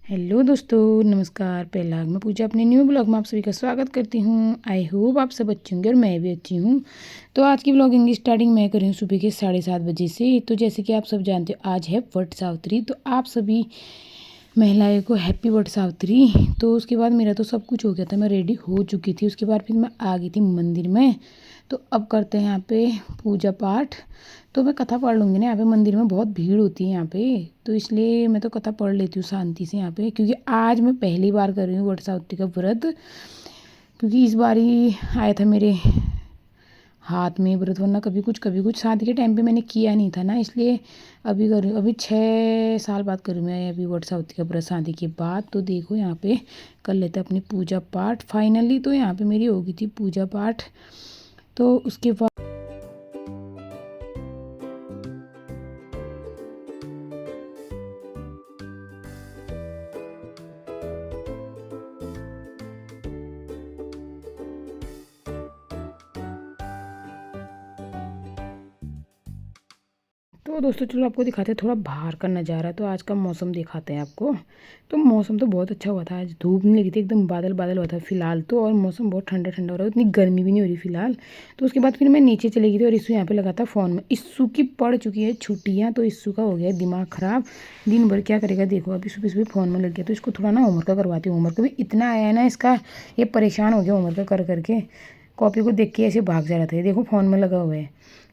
Hello दोस्तों, नमस्कार। पहला मैं पूजा अपने न्यू ब्लॉग में आप सभी का स्वागत करती हूँ। आई होप आप सब अच्छे होंगे और मैं भी अच्छी हूँ। तो आज की ब्लॉगिंग की स्टार्टिंग मैं कर रही हूँ सुबह के 7:30 बजे से। तो जैसे कि आप सब जानते हो आज है वट सावित्री, तो आप सभी महिलाएं को हैप्पी वट सावित्री। तो उसके बाद मेरा तो सब कुछ हो गया था, मैं रेडी हो चुकी थी। उसके बाद फिर मैं आ गई थी मंदिर में। तो अब करते हैं यहाँ पे पूजा पाठ। तो मैं कथा पढ़ लूँगी ना, यहाँ पे मंदिर में बहुत भीड़ होती है यहाँ पे, तो इसलिए मैं तो कथा पढ़ लेती हूँ शांति से यहाँ पे, क्योंकि आज मैं पहली बार कर रही हूँ वट सावित्री का व्रत। क्योंकि इस बार ही आया था मेरे हाथ में व्रत, वरना कभी कुछ शादी के टाइम पे मैंने किया नहीं था ना, इसलिए अभी कर रही हूँ। अभी 6 साल बाद करूँ मैं अभी वट सावित्री का व्रत शादी के बाद। तो देखो यहाँ पे कर लेते अपनी पूजा पाठ फाइनली। तो यहाँ पे मेरी हो गई थी पूजा पाठ। तो उसके बाद तो दोस्तों चलो आपको दिखाते हैं थोड़ा बाहर का नज़ारा। तो आज का मौसम दिखाते हैं आपको। तो मौसम तो बहुत अच्छा हुआ था, आज धूप नहीं लगी थी, एकदम बादल बादल हुआ था फिलहाल तो, और मौसम बहुत ठंडा ठंडा हो रहा है, उतनी गर्मी भी नहीं हो रही फिलहाल। तो उसके बाद फिर मैं नीचे चली गई थी और इस्सू यहाँ पे लगा था फ़ोन में। इस्सू की पड़ चुकी है छुट्टियाँ, तो इस्सू का हो गया दिमाग ख़राब। दिन भर क्या करेगा देखो, अभी सुबह सुबह फ़ोन में लग गया। तो इसको थोड़ा ना होमवर्क का करवाती हूँ। होमवर्क भी इतना आया है ना इसका, ये परेशान हो गया होमवर्क का कर करके। कॉपी को देख के ऐसे भाग जा रहा था, ये देखो फ़ोन में लगा हुआ है।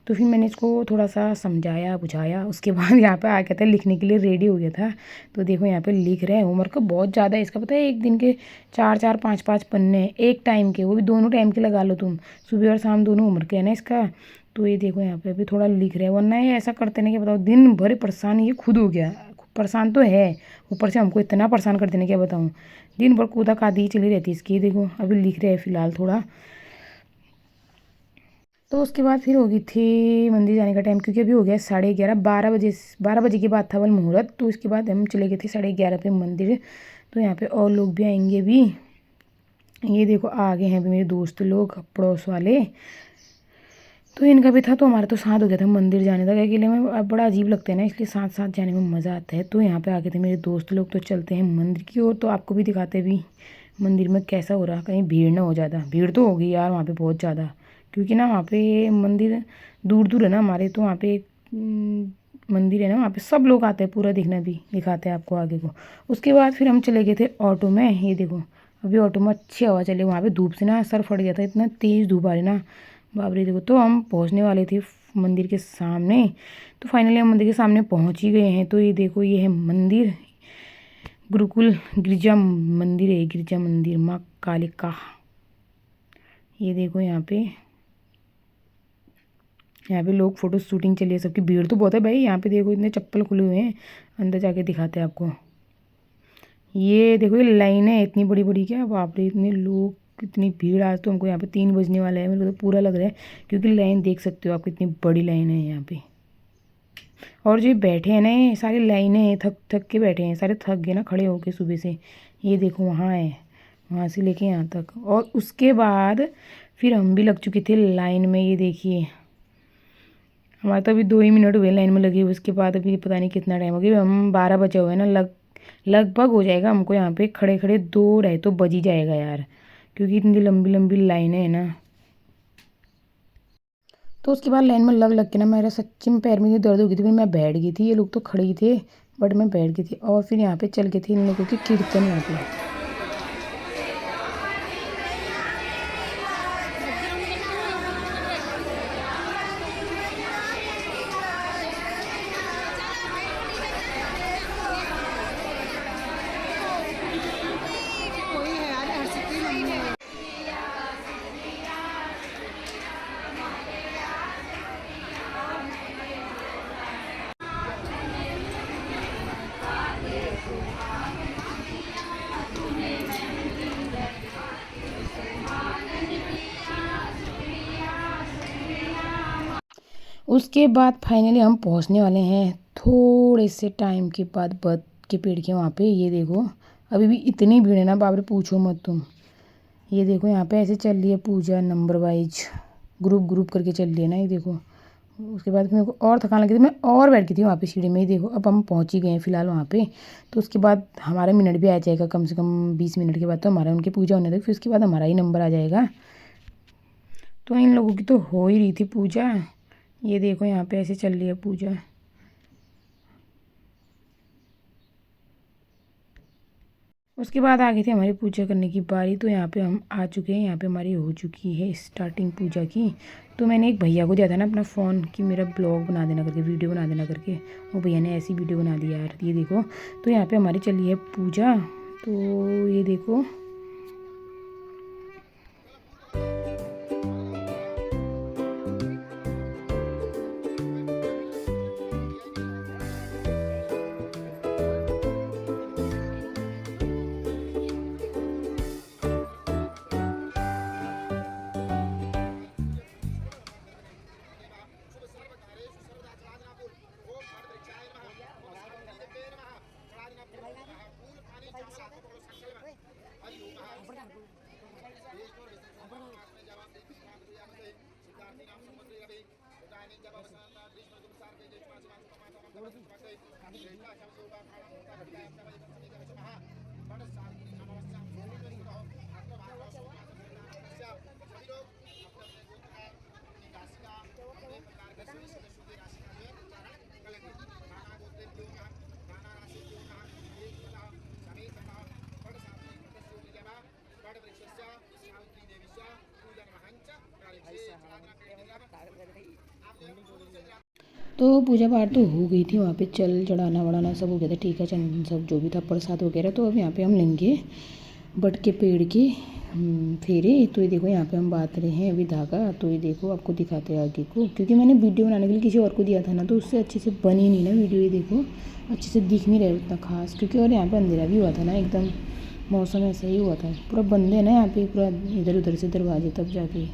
तो फिर मैंने इसको थोड़ा सा समझाया बुझाया। उसके बाद यहाँ पे आ गया था, लिखने के लिए रेडी हो गया था। तो देखो यहाँ पे लिख रहे हैं। होमवर्क बहुत ज़्यादा है इसका, पता है, एक दिन के 4 4 5 5 पन्ने एक टाइम के, वो भी दोनों टाइम के लगा लो तुम, सुबह और शाम दोनों होमवर्क है ना इसका। तो ये देखो यहाँ पे अभी थोड़ा लिख रहे हैं, वरना ये ऐसा करते नहीं कि बताओ दिन भर परेशान ये खुद हो गया। परेशान तो है, ऊपर से हमको इतना परेशान करते हैं क्या बताऊँ। दिन भर कूदा कादी चली रहती है इसकी। देखो अभी लिख रहे हैं फिलहाल थोड़ा। तो उसके बाद फिर हो गई थी मंदिर जाने का टाइम, क्योंकि अभी हो गया 11:30, 12 बजे। 12 बजे के बाद था वल मुहूर्त। तो उसके बाद हम चले गए थे 11:30 पे मंदिर। तो यहाँ पे और लोग भी आएंगे भी। ये देखो आगे हैं भी मेरे दोस्त लोग पड़ोस वाले। तो इनका भी था, तो हमारा तो साथ हो गया था मंदिर जाने तक। अकेले में अब बड़ा अजीब लगता है ना, इसलिए साथ साथ जाने में मज़ा आता है। तो यहाँ पे आगे थे मेरे दोस्त लोग। तो चलते हैं मंदिर की ओर, तो आपको भी दिखाते भी मंदिर में कैसा हो रहा, कहीं भीड़ ना हो ज़्यादा। भीड़ तो होगी यार वहाँ पे बहुत ज़्यादा, क्योंकि ना वहाँ पे मंदिर दूर दूर है ना हमारे। तो वहाँ पे एक मंदिर है ना, वहाँ पे सब लोग आते हैं, पूरा देखना भी दिखाते हैं आपको आगे को। उसके बाद फिर हम चले गए थे ऑटो में। ये देखो अभी ऑटो में अच्छी हवा चली, वहाँ पे धूप से ना सर फट गया था, इतना तेज़ धूप आ रही ना बाप रे। देखो तो हम पहुँचने वाले थे मंदिर के सामने। तो फाइनली हम मंदिर के सामने पहुँच ही गए हैं। तो ये देखो ये है मंदिर, गुरुकुल गिरजा मंदिर है, गिरजा मंदिर माँ कालिका। ये देखो यहाँ पे लोग फोटो शूटिंग चली है सबकी। भीड़ तो बहुत है भाई यहाँ पे, देखो इतने चप्पल खुले हुए हैं। अंदर जाके दिखाते हैं आपको। ये देखो ये लाइन है इतनी बड़ी बड़ी, क्या बाप रे इतने लोग, इतनी भीड़। आज तो हमको यहाँ पे 3 बजने वाला है, मेरे को तो पूरा लग रहा है, क्योंकि लाइन देख सकते हो आप कितनी बड़ी लाइन है यहाँ पे। और जो बैठे हैं ना ये सारी लाइनें हैं, थक थक के बैठे हैं सारे, थक गए ना खड़े होके सुबह से। ये देखो वहाँ है, वहाँ से लेके यहाँ तक। और उसके बाद फिर हम भी लग चुके थे लाइन में। ये देखिए हमारे तो अभी 2 ही मिनट हुए लाइन में लगे हुए। उसके बाद अभी पता नहीं कितना टाइम हो गया, हम 12 बजे हुए ना, लगभग हो जाएगा हमको यहाँ पे खड़े खड़े 2 ढाई तो बज ही जाएगा यार, क्योंकि इतनी लंबी लंबी लाइनें हैं ना। तो उसके बाद लाइन में लग लग के ना मेरा सच्ची में पैर में ये दर्द हो गई थी। फिर मैं बैठ गई थी, ये लोग तो खड़े ही थे, बट मैं बैठ गई थी। और फिर यहाँ पे चल गए थे इन लोगों की कीर्तन यहाँ पे। उसके बाद फाइनली हम पहुंचने वाले हैं थोड़े से टाइम के बाद बर्थ के पेड़ के वहाँ पे। ये देखो अभी भी इतनी भीड़ है ना बाप रे, पूछो मत तुम। ये देखो यहाँ पे ऐसे चल रही है पूजा, नंबर वाइज ग्रुप ग्रुप करके चल रही है ना। ये देखो उसके बाद मेरे को और थकान लगी थी, मैं और बैठ गई थी वहाँ पे सीढ़ी में ही। देखो अब हम पहुँच ही गए हैं फ़िलहाल वहाँ पे। तो उसके बाद हमारा मिनट भी आ जाएगा, कम से कम 20 मिनट के बाद तो हमारा उनकी पूजा होने तक, फिर उसके बाद हमारा ही नंबर आ जाएगा। तो इन लोगों की तो हो ही रही थी पूजा। ये देखो यहाँ पे ऐसे चल रही है पूजा। उसके बाद आ गई थी हमारी पूजा करने की बारी। तो यहाँ पे हम आ चुके हैं, यहाँ पे हमारी हो चुकी है स्टार्टिंग पूजा की। तो मैंने एक भैया को दिया था ना अपना फ़ोन कि मेरा ब्लॉग बना देना करके, वीडियो बना देना करके। वो भैया ने ऐसी वीडियो बना दी यार, ये देखो। तो यहाँ पे हमारी चली है पूजा। तो ये देखो। तो पूजा पाठ तो हो गई थी वहाँ पे, चल चढ़ाना वढ़ाना सब हो गया था, ठीक है, चंदन सब जो भी था प्रसाद वगैरह। तो अब यहाँ पे हम लेंगे बट के पेड़ के फेरे। तो ये देखो यहाँ पे हम बांध रहे हैं अभी धागा। तो ये देखो आपको दिखाते हैं आगे को, क्योंकि मैंने वीडियो बनाने के लिए किसी और को दिया था ना, तो उससे अच्छे से बनी नहीं ना वीडियो। ये देखो अच्छे से दिख नहीं रहा है उतना खास, क्योंकि और यहाँ पे अंधेरा भी हुआ था ना एकदम, मौसम ऐसा ही हुआ था, पूरा बंद है ना यहाँ पे, पूरा इधर उधर से दरवाजे तब जाके।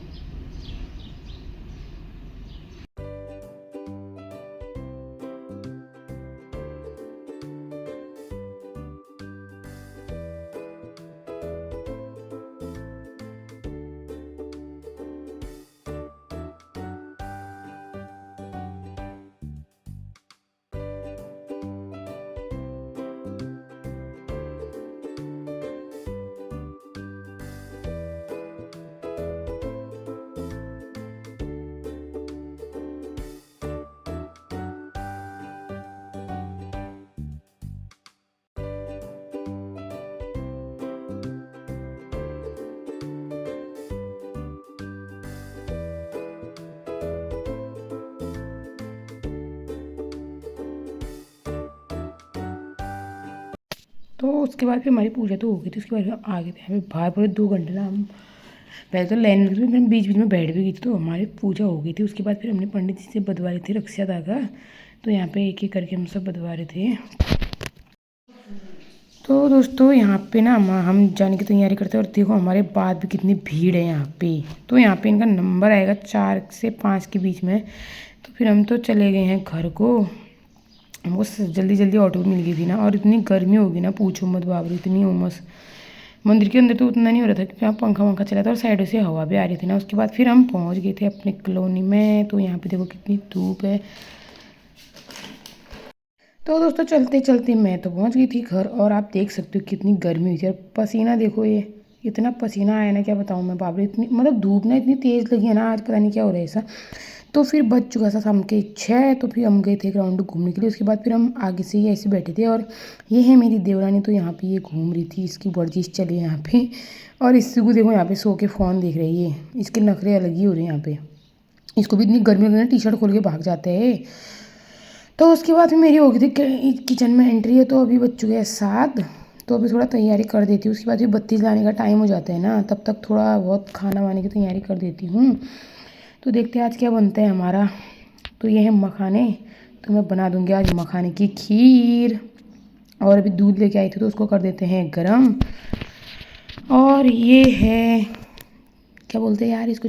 तो उसके बाद फिर हमारी पूजा तो हो गई थी। उसके बाद हम आ गए थे हमें बाहर, पूरे 2 घंटे ना हम पहले तो लाइन लगी थी, फिर बीच बीच में बैठ भी गई थी। तो हमारी पूजा हो गई थी। उसके बाद फिर हमने पंडित जी से बदवा रहे थे रक्षा धागा। तो यहाँ पे एक एक करके हम सब बदवा रहे थे। तो दोस्तों यहाँ पे ना हम जाने की तैयारी करते हैं, और देखो हमारे बाद भी कितनी भीड़ है यहाँ पे। तो यहाँ पे इनका नंबर आएगा 4 से 5 के बीच में। तो फिर हम तो चले गए हैं घर को। हमको जल्दी जल्दी ऑटो मिल गई थी ना, और इतनी गर्मी होगी ना पूछो मत बाबरी, इतनी उमस। मंदिर के अंदर तो उतना नहीं हो रहा था, क्योंकि यहाँ पंखा वंखा चला था और साइडों से हवा भी आ रही थी ना। उसके बाद फिर हम पहुँच गए थे अपने कॉलोनी में। तो यहाँ पे देखो कितनी धूप है। तो दोस्तों चलते चलते मैं तो पहुँच गई थी घर, और आप देख सकते हो कितनी गर्मी हुई थी। और पसीना देखो, ये इतना पसीना आया ना, क्या बताऊँ मैं बाबरी, इतनी मतलब धूप ना इतनी तेज़ लगी है ना आज, पता नहीं क्या हो रहा है ऐसा। तो फिर बज चुका था शाम के 6। तो फिर हम गए थे ग्राउंड घूमने के लिए। उसके बाद फिर हम आगे से ही ऐसे बैठे थे, और ये है मेरी देवरानी। तो यहाँ पे ये घूम रही थी, इसकी वर्जिश चली यहाँ पे। और इसको देखो यहाँ पे सो के फ़ोन देख रही है, इसके नखरे अलग ही हो रहे हैं यहाँ पे। इसको भी इतनी गर्मी लग रही है, टी शर्ट खोल के भाग जाते हैं। तो उसके बाद फिर मेरी हो गई थी किचन में एंट्री है। तो अभी बज चुके हैं 7। तो अभी थोड़ा तैयारी कर देती हूँ। उसके बाद फिर बत्ती जलाने का टाइम हो जाता है ना, तब तक थोड़ा बहुत खाना वाने की तैयारी कर देती हूँ। तो देखते हैं आज क्या बनता है हमारा। तो ये है मखाने। तो मैं बना दूंगी आज मखाने की खीर। और अभी दूध लेके आई थी, तो उसको कर देते हैं गरम। और ये है, क्या बोलते हैं यार इसको,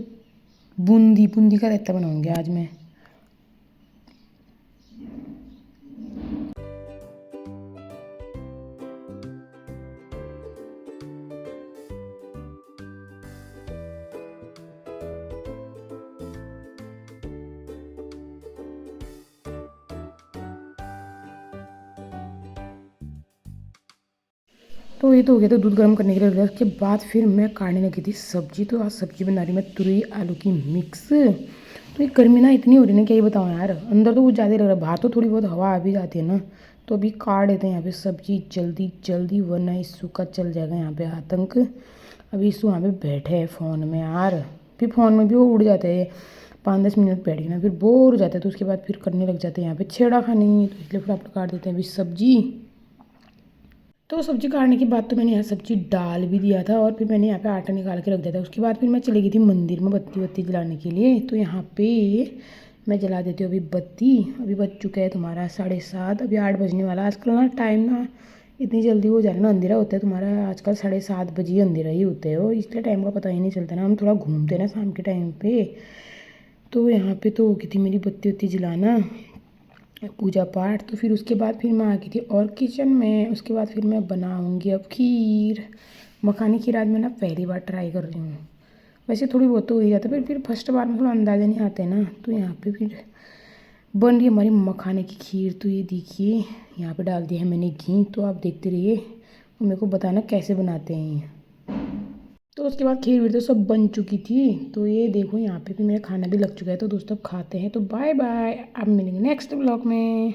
बूंदी बूंदी का रायता बनाऊंगी आज मैं। तो ये तो हो गया, तो दूध गर्म करने के लिए रख दिया। उसके बाद फिर मैं काटने लगी थी सब्जी। तो आज सब्जी बना रही मैं तुरई आलू की मिक्स। तो ये गर्मी ना इतनी हो रही ना, क्या ही बताऊँ यार, अंदर तो कुछ ज़्यादा ही लग रहा है, बाहर तो थोड़ी बहुत हवा आ भी जाती है ना। तो अभी काट देते हैं यहाँ पे सब्जी जल्दी जल्दी, वरना इस्सू का चल जाएगा यहाँ पे आतंक। अभी इस्सू यहाँ पे बैठे हैं फ़ोन में यार, फिर फ़ोन में भी वो उड़ जाते हैं, 5-10 मिनट बैठ गए ना फिर बोर हो जाता है, तो उसके बाद फिर करने लग जाते हैं यहाँ पे छेड़ा खानी। तो इसलिए फटाफट काट देते हैं अभी सब्जी। तो सब्जी काटने के बाद तो मैंने यहाँ सब्जी डाल भी दिया था, और फिर मैंने यहाँ पे आटा निकाल के रख दिया था। उसके बाद फिर मैं चली गई थी मंदिर में बत्ती वत्ती जलाने के लिए। तो यहाँ पे मैं जला देती हूँ अभी बत्ती। अभी बज चुका है तुम्हारा 7:30, अभी 8 बजने वाला। आजकल ना टाइम ना इतनी जल्दी हो जा रहा है ना, अंधेरा होता है तुम्हारा आजकल 7:30 बजे अंधेरा ही होते हो, इसलिए टाइम का पता ही नहीं चलता ना। हम थोड़ा घूमते हैं ना शाम के टाइम पे। तो यहाँ पे तो हो गई थी मेरी बत्ती वत्ती जलाना, पूजा पाठ। तो फिर उसके बाद फिर मैं आ गई थी और किचन में। उसके बाद फिर मैं बनाऊंगी अब खीर, मखानी खीर। आज मैं ना पहली बार ट्राई कर रही हूँ, वैसे थोड़ी बहुत तो हो ही जाता है, फिर फर्स्ट बार में थोड़ा अंदाज़ा नहीं आता है ना। तो यहाँ पे फिर बन रही है हमारी मखाने की खीर। तो ये देखिए यहाँ पे डाल दिया है मैंने घी। तो आप देखते रहिए और मेरे को बताना कैसे बनाते हैं ये। तो उसके बाद खीर वीर तो सब बन चुकी थी। तो ये देखो यहाँ पे भी मेरा खाना भी लग चुका है। तो दोस्तों अब खाते हैं। तो बाय बाय, अब मिलेंगे नेक्स्ट ब्लॉग में।